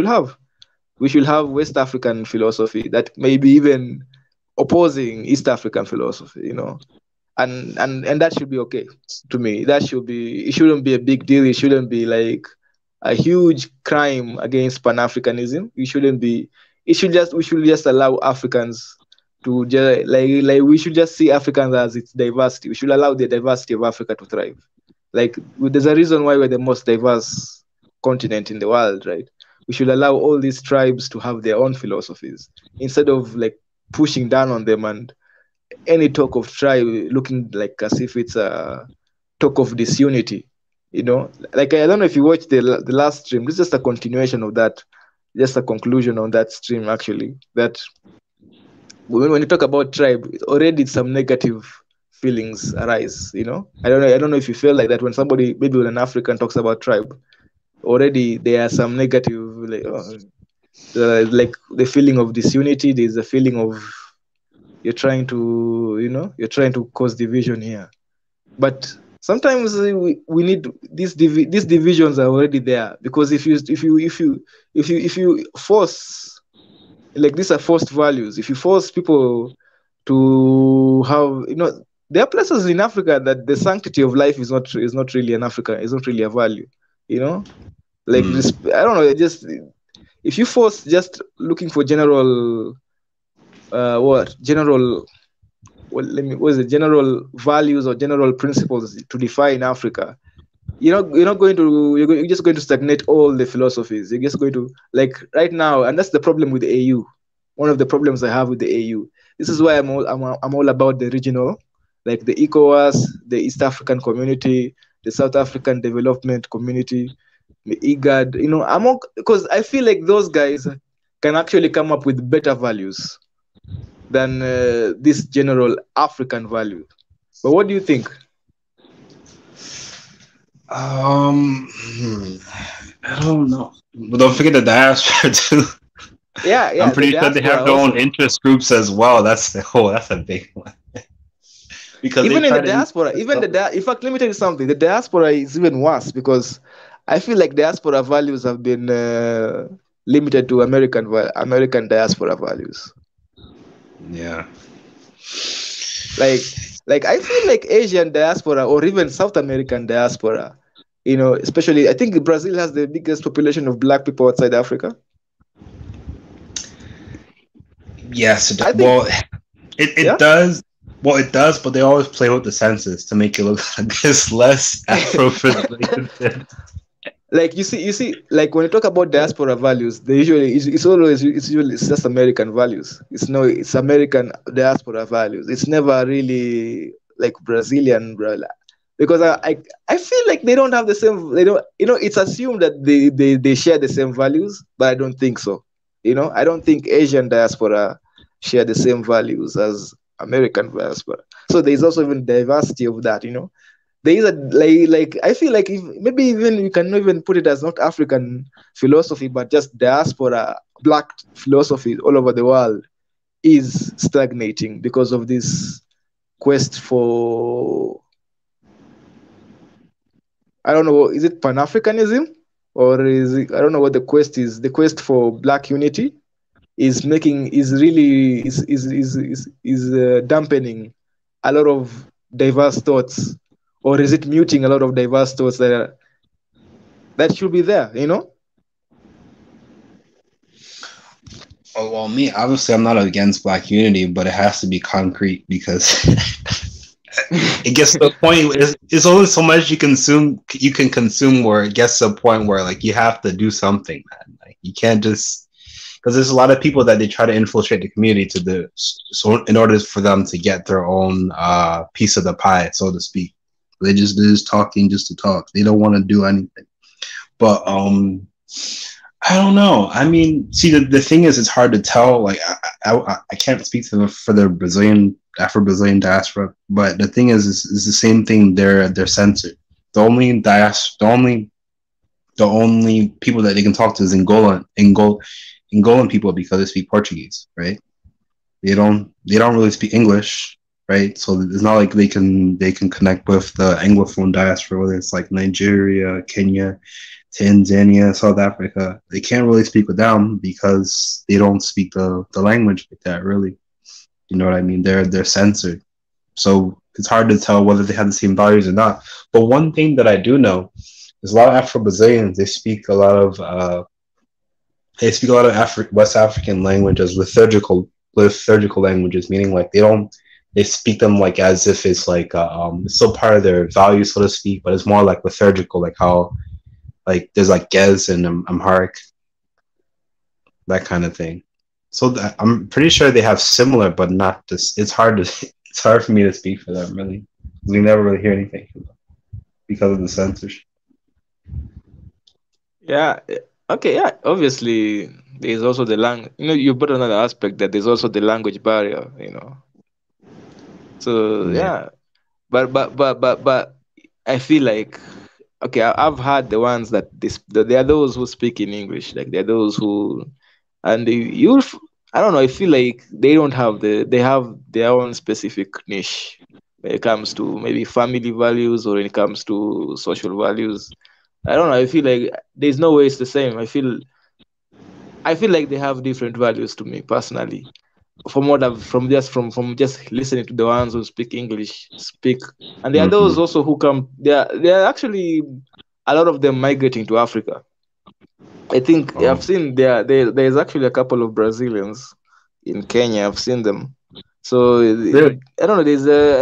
have West African philosophy that may be even opposing East African philosophy, and that should be okay to me. It shouldn't be a big deal. It shouldn't be like a huge crime against Pan-Africanism. We should just allow Africans to just like we should just see Africans as its diversity. We should allow the diversity of Africa to thrive. Like, there's a reason why we're the most diverse continent in the world, right? We should allow all these tribes to have their own philosophies instead of like pushing down on them, and any talk of tribe looking like as if it's a talk of disunity. Like, I don't know if you watched the last stream. This is just a continuation of that, just a conclusion on that stream, actually. That when you talk about tribe, already some negative feelings arise. I don't know if you feel like that when somebody, maybe when an African talks about tribe, already there are some negative, like the feeling of disunity. There's a feeling of you're trying to cause division here. But sometimes we need these divisions are already there, because if you force, like, these are forced values. If you force people to have, there are places in Africa that the sanctity of life is not really is not really a value, like this. I don't know, just if you force just looking for general general values or general principles to define Africa, you're just going to stagnate all the philosophies. You're just going to, like, right now, and that's the problem with the AU. One of the problems I have with the AU. This is why I'm all about the regional, like the ECOWAS, the East African Community, the South African Development Community, the IGAD. I'm all, because I feel like those guys can actually come up with better values than this general African value. But what do you think? I don't know. But don't forget the diaspora too. Yeah. I'm pretty sure they have their own interest groups as well. That's a big one. Because even in the diaspora, in fact, let me tell you something. The diaspora is even worse, because I feel like diaspora values have been limited to American diaspora values. Yeah. Like I feel like Asian diaspora, or even South American diaspora, especially, I think Brazil has the biggest population of Black people outside Africa. Yes, it does. Well, it does, but they always play with the census to make it look like it's less Afro-Brazilian. Like you see, like when you talk about diaspora values, they usually it's just American values. It's American diaspora values. It's never really like Brazilian, because I feel like they don't have the same. They don't. It's assumed that they share the same values, but I don't think so. I don't think Asian diaspora share the same values as American diaspora. So there's also even diversity of that. There is a like I feel like, if maybe even you can even put it as not African philosophy, but just diaspora Black philosophy all over the world is stagnating because of this quest for, I don't know, is it Pan-Africanism, or is it, I don't know what the quest is. The quest for Black unity is dampening a lot of diverse thoughts. Or is it muting a lot of diverse thoughts that should be there, Oh, well, me, obviously, I'm not against Black unity, but it has to be concrete, because it gets to a point where it's only so much you can consume where it gets to a point where, like, you have to do something, man. Like, you can't just, because there's a lot of people that they try to infiltrate the community so in order for them to get their own piece of the pie, so to speak. They're just talking just to talk. They don't want to do anything. But I don't know. I mean, see, the thing is, it's hard to tell. Like, I can't speak for the Afro-Brazilian diaspora, but the thing is the same thing. They're censored. The only people that they can talk to is Angolan people, because they speak Portuguese, right? They don't really speak English. Right, so it's not like they can connect with the Anglophone diaspora, whether it's like Nigeria, Kenya, Tanzania, South Africa. They can't really speak with them because they don't speak the language like that, really. You know what I mean? They're censored, so it's hard to tell whether they have the same values or not. But one thing that I do know is a lot of Afro-Brazilians, they speak a lot of West African languages, liturgical languages, meaning like they speak them like as if it's like it's still part of their values, so to speak, but it's more like liturgical, like how, like, there's like Gez and Amharic, that kind of thing. So I'm pretty sure they have similar, but not this. It's hard for me to speak for them, really. We never really hear anything from them because of the censorship. Yeah. Okay. Yeah. Obviously, there's also the language. You put another aspect that there's also the language barrier. So yeah, but I feel like, okay, I've had the ones that there are those who speak in English, like there are those who, and I don't know, I feel like they have their own specific niche. when it comes to maybe family values or when it comes to social values. I don't know. I feel like there's no way it's the same. I feel like they have different values to me personally. From what I've from just listening to the ones who speak English speak, and there are those also who come. There are actually a lot of them migrating to Africa. I think Oh. I've seen there's actually a couple of Brazilians in Kenya. I've seen them. So Really? I don't know.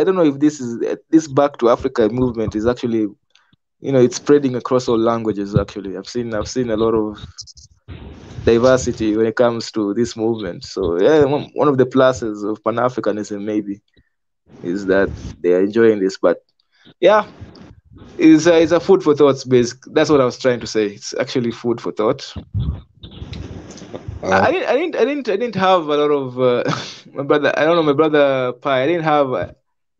I don't know if this back to Africa movement is actually, it's spreading across all languages. Actually, I've seen a lot of diversity when it comes to this movement. So yeah, one of the pluses of Pan Africanism maybe is that they are enjoying this. But yeah, it's a food for thoughts. That's what I was trying to say. It's actually food for thought. I didn't have a lot of my brother. I don't know, my brother Pi. I didn't have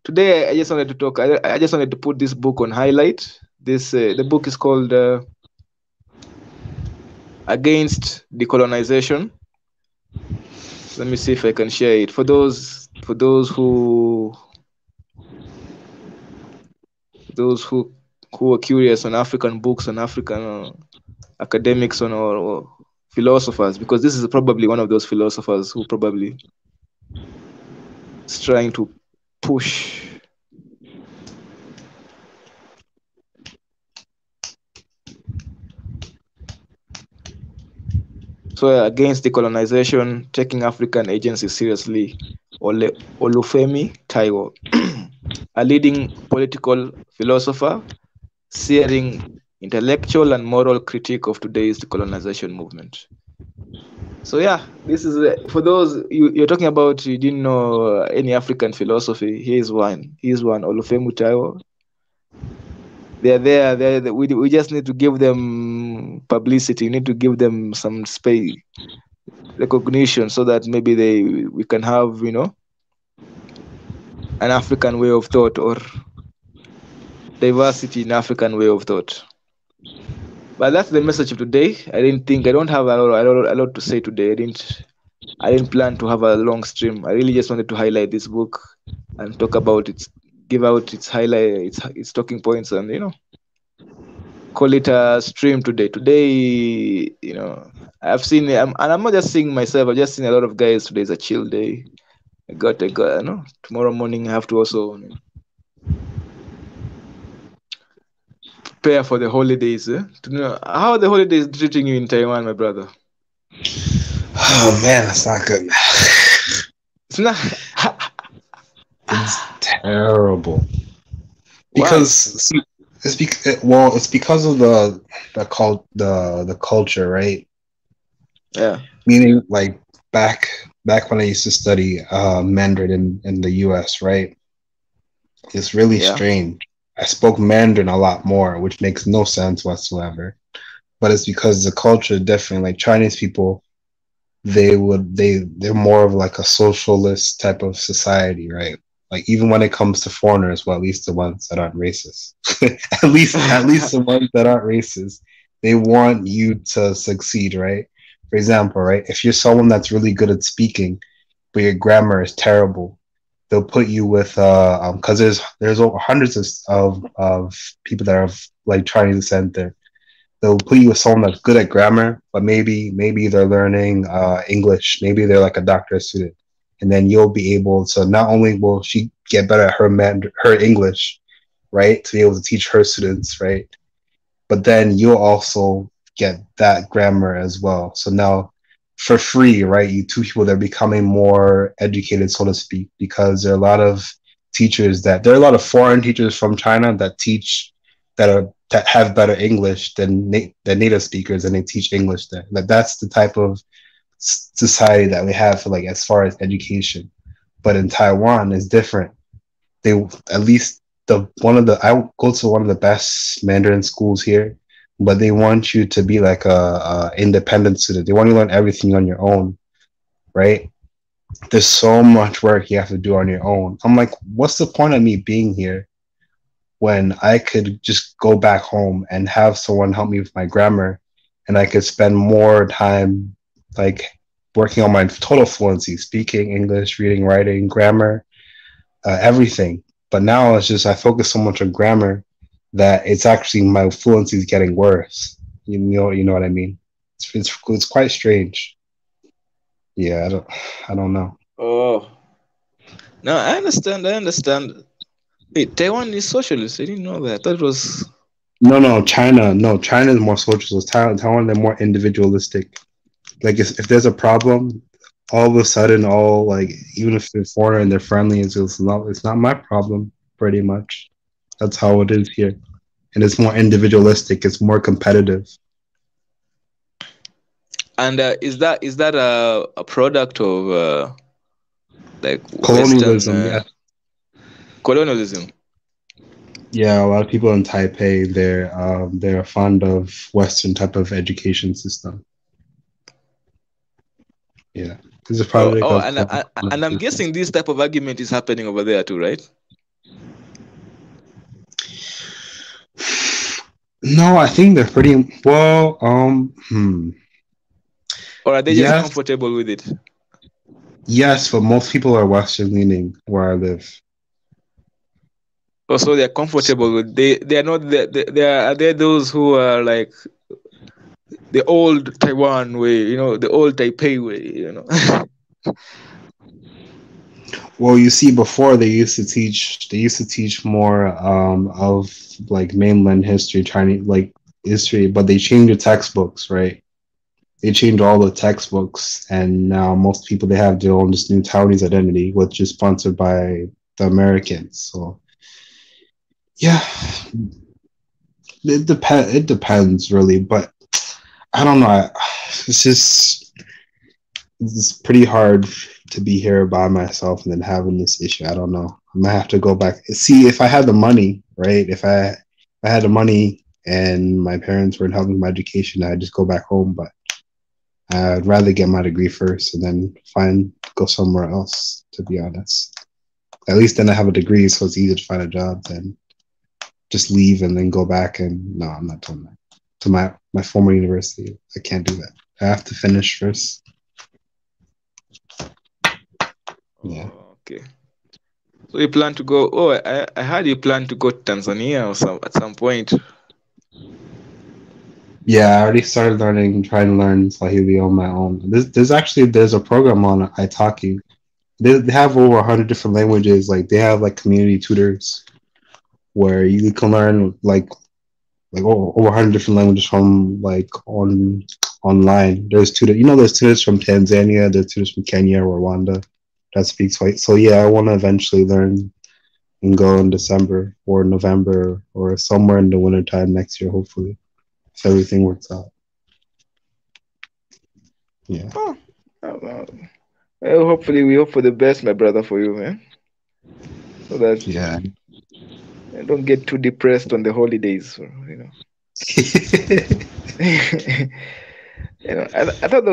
today. I just wanted to talk. I just wanted to put this book on highlight. The book is called Against Decolonization. Let me see if I can share it for those who are curious on African books, on African academics, or philosophers, because this is probably one of those philosophers who probably is trying to push. So Against Decolonization, Taking African Agency Seriously, Olufemi Taiwo, a leading political philosopher, searing intellectual and moral critique of today's decolonization movement. So yeah, this is for those you're talking about. You didn't know any African philosophy. Here's one. Olufemi Taiwo. They're there. We just need to give them publicity. We need to give them some space, recognition, so that maybe we can have an African way of thought, or diversity in African way of thought. But that's the message of today. I don't have a lot to say today. I didn't plan to have a long stream. I really just wanted to highlight this book and talk about it, give out its highlight, its talking points, and call it a stream today. Today, I've seen, and I'm not just seeing myself. I've just seen a lot of guys. Today's a chill day. I got, tomorrow morning I have to also prepare for the holidays. How are the holidays treating you in Taiwan, my brother? Oh man, that's not good. It's not. It's terrible. Because it's because of the culture, right? Yeah. Meaning, like back when I used to study Mandarin in the U.S., right? It's really strange. I spoke Mandarin a lot more, which makes no sense whatsoever. But it's because the culture is different. Like Chinese people, they're more of like a socialist type of society, right? Like even when it comes to foreigners, well, at least the ones that aren't racist, at least the ones that aren't racist, they want you to succeed, right? For example, right, if you're someone that's really good at speaking, but your grammar is terrible, they'll put you with because there's over hundreds of people that are like Chinese descent there. They'll put you with someone that's good at grammar, but maybe they're learning English. Maybe they're like a doctorate student, and then you'll be able to, not only will she get better at her English, right, to be able to teach her students, right, but then you'll also get that grammar as well. So now, for free, right, you two people, they're becoming more educated, so to speak, because there are a lot of there are a lot of foreign teachers from China that teach that have better English than native speakers, and they teach English there. That's the type of society that we have for, like, as far as education. But in Taiwan, it's different. They, at least I go to one of the best Mandarin schools here, but they want you to be like a independent student. They want you to learn everything on your own, right? There's so much work you have to do on your own. I'm like, what's the point of me being here when I could just go back home and have someone help me with my grammar, and I could spend more time like working on my total fluency, speaking English, reading, writing, grammar, everything. But now it's just I focus so much on grammar that it's actually my fluency is getting worse. You know what I mean? It's quite strange. Yeah, I don't know. Oh, no, I understand. Wait, Taiwan is socialist. I didn't know that. I thought it was. No, China. No, China is more socialist. Taiwan, they're more individualistic. Like if there's a problem, all of a sudden, all like even if they're foreign and they're friendly, it's not my problem. Pretty much, that's how it is here, and it's more individualistic. It's more competitive. And is that a product of like Colonialism? Western colonialism? Yeah, a lot of people in Taipei, they're fond of Western type of education system. Yeah, this is a product of and I'm guessing this type of argument is happening over there too, right? No, I think they're pretty well. Or are they just comfortable with it? Yes, but most people are Western leaning where I live. Oh, so they're comfortable with they are not are there those who are like the old Taiwan way, the old Taipei way, Well, you see, before they used to teach more of like mainland history, Chinese like history, but they changed the textbooks, right? They changed all the textbooks, and now most people they have their own this new Taiwanese identity, which is sponsored by the Americans. So, yeah, it depends really, but I don't know. It's pretty hard to be here by myself and then having this issue. I don't know. I might have to go back. See, if I had the money, right? If I had the money and my parents were helping my education, I'd just go back home. But I'd rather get my degree first and then go somewhere else, to be honest. At least then I have a degree, so it's easier to find a job than just leave and then go back. And no, I'm not doing that. To my former university, I can't do that. I have to finish first. Yeah. Oh, okay. So you plan to go? Oh, I heard you plan to go to Tanzania or at some point. Yeah, I already started trying to learn Swahili on my own. There's a program on Italki. They have over 100 different languages. Like they have like community tutors where you can learn like over 100 different languages from like online. There's tutors from Tanzania, there's tutors from Kenya, Rwanda that speak Swahili. So yeah, I want to eventually learn and go in December or November or somewhere in the wintertime next year, hopefully, if everything works out. Yeah. Oh, well, hopefully we hope for the best, my brother, for you, man. So that I don't get too depressed on the holidays, I thought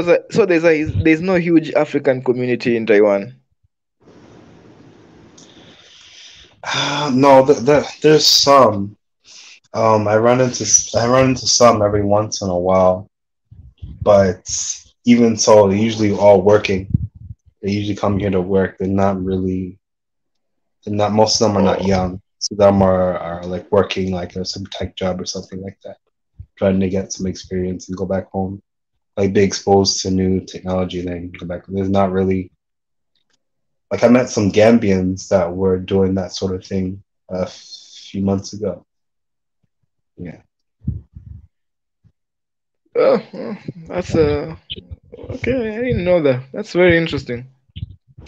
there's no huge African community in Taiwan. No, there's some. I run into some every once in a while, but even so, they're usually all working. They usually come here to work. Most of them are not young. So them are like working like some tech job or something like that, trying to get some experience and go back home, like be exposed to new technology and then go back. There's not really, like I met some Gambians that were doing that sort of thing a few months ago. Yeah. Oh, that's okay. I didn't know that. That's very interesting.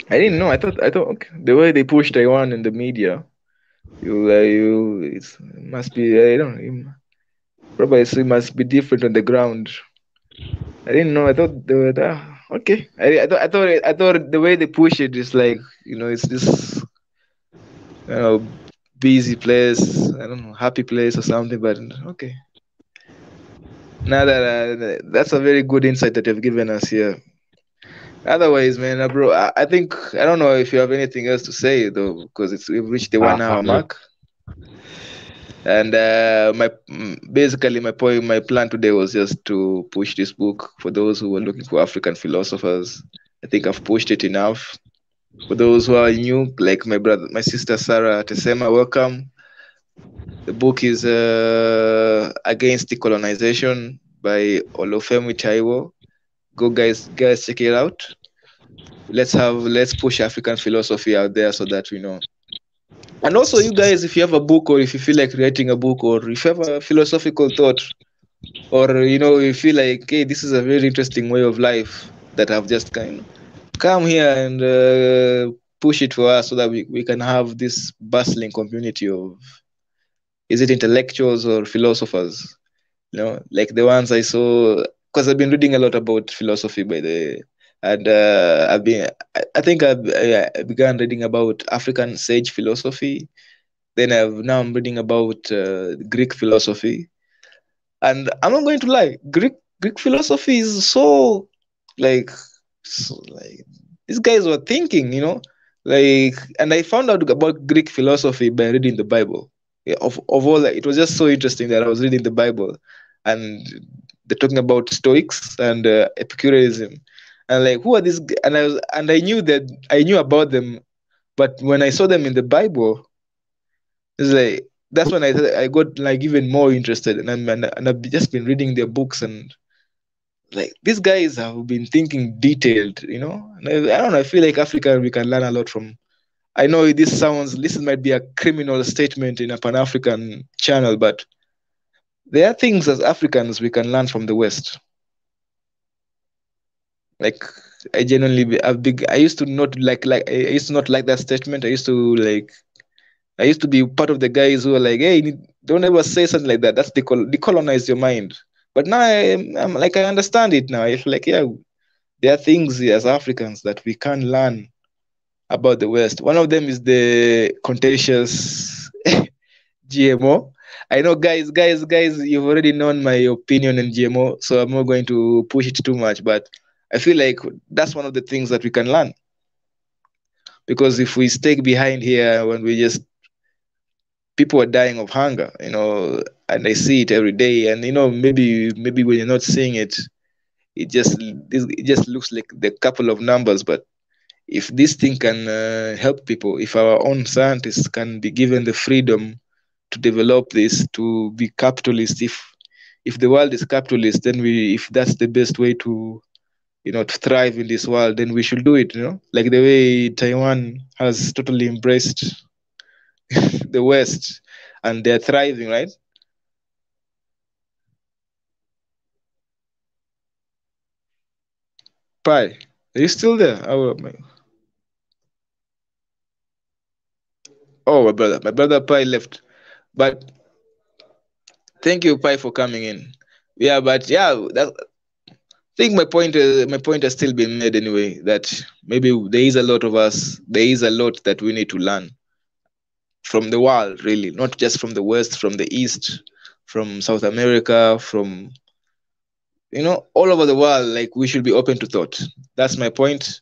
I didn't know. I thought okay, the way they push Taiwan in the media, it must be. I don't know. Probably it must be different on the ground. I didn't know. I thought they were okay. I thought the way they push it is like it's this busy place. I don't know, happy place or something. But okay. Now that that's a very good insight that you've given us here. Otherwise, man, bro, I think I don't know if you have anything else to say though, because we've reached the 1 hour mark. And my plan today was just to push this book for those who were looking for African philosophers. I think I've pushed it enough. For those who are new, like my sister Sarah Tesema, welcome. The book is Against Decolonization by Olufemi Taiwo. Go guys, check it out. Let's push African philosophy out there so that we know. And also, you guys, if you have a book, or if you feel like writing a book, or if you have a philosophical thought, or you feel like, hey, this is a very interesting way of life that I've just come here and push it for us so that we can have this bustling community of, is it intellectuals or philosophers? Like the ones I saw, because I've been reading a lot about philosophy by the, and I think I began reading about African sage philosophy. Then now I'm reading about Greek philosophy, and I'm not going to lie, Greek philosophy is so like these guys were thinking, like, and I found out about Greek philosophy by reading the Bible. Yeah, of all that, it was just so interesting that I was reading the Bible, and they're talking about Stoics and Epicureanism, and like, who are these? And I knew that I knew about them, but when I saw them in the Bible, it's like that's when I got like even more interested, and I've just been reading their books, and like these guys have been thinking detailed. And I don't know. I feel like Africa, we can learn a lot from. I know this might be a criminal statement in a Pan African channel, but there are things as Africans we can learn from the West. Like I genuinely, I used to not I used to not like that statement. I used to be part of the guys who are like, hey, don't ever say something like that. That's decolonize your mind. But now I'm like, I understand it now. I feel like, yeah, there are things as Africans that we can learn about the West. One of them is the contentious GMO. I know, guys, you've already known my opinion on GMO, so I'm not going to push it too much. But I feel like that's one of the things that we can learn. Because if we stay behind here, when people are dying of hunger, and I see it every day, and maybe when you're not seeing it, it just looks like the couple of numbers. But if this thing can help people, if our own scientists can be given the freedom to develop this, to be capitalist, if the world is capitalist, then if that's the best way to to thrive in this world, then we should do it. Like the way Taiwan has totally embraced the West, and they're thriving, right? Pi, are you still there? Oh, my brother Pi left, but thank you, Pi, for coming in. Yeah, but yeah, I think my point has still been made anyway. That maybe there is a lot of us. There is a lot that we need to learn from the world, really, not just from the West, from the East, from South America, from all over the world. Like, we should be open to thought. That's my point.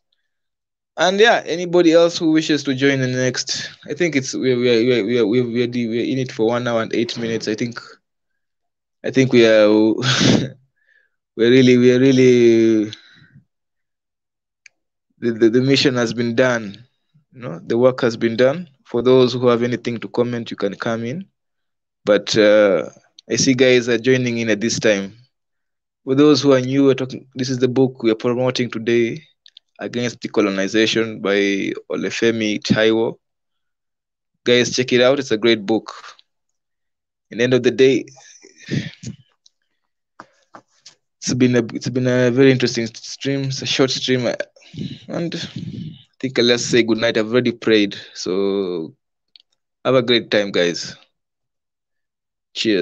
And yeah, anybody else who wishes to join in the next, I think we're in it for 1 hour and 8 minutes. I think we are we're really the mission has been done. The work has been done. For those who have anything to comment, you can come in. But I see guys are joining in at this time. For those who are new, this is the book we are promoting today, Against Decolonization by Olufemi Taiwo. Guys, check it out. It's a great book. In the end of the day, it's been a very interesting stream. It's a short stream, and I think let's say good night. I've already prayed, so have a great time, guys. Cheers.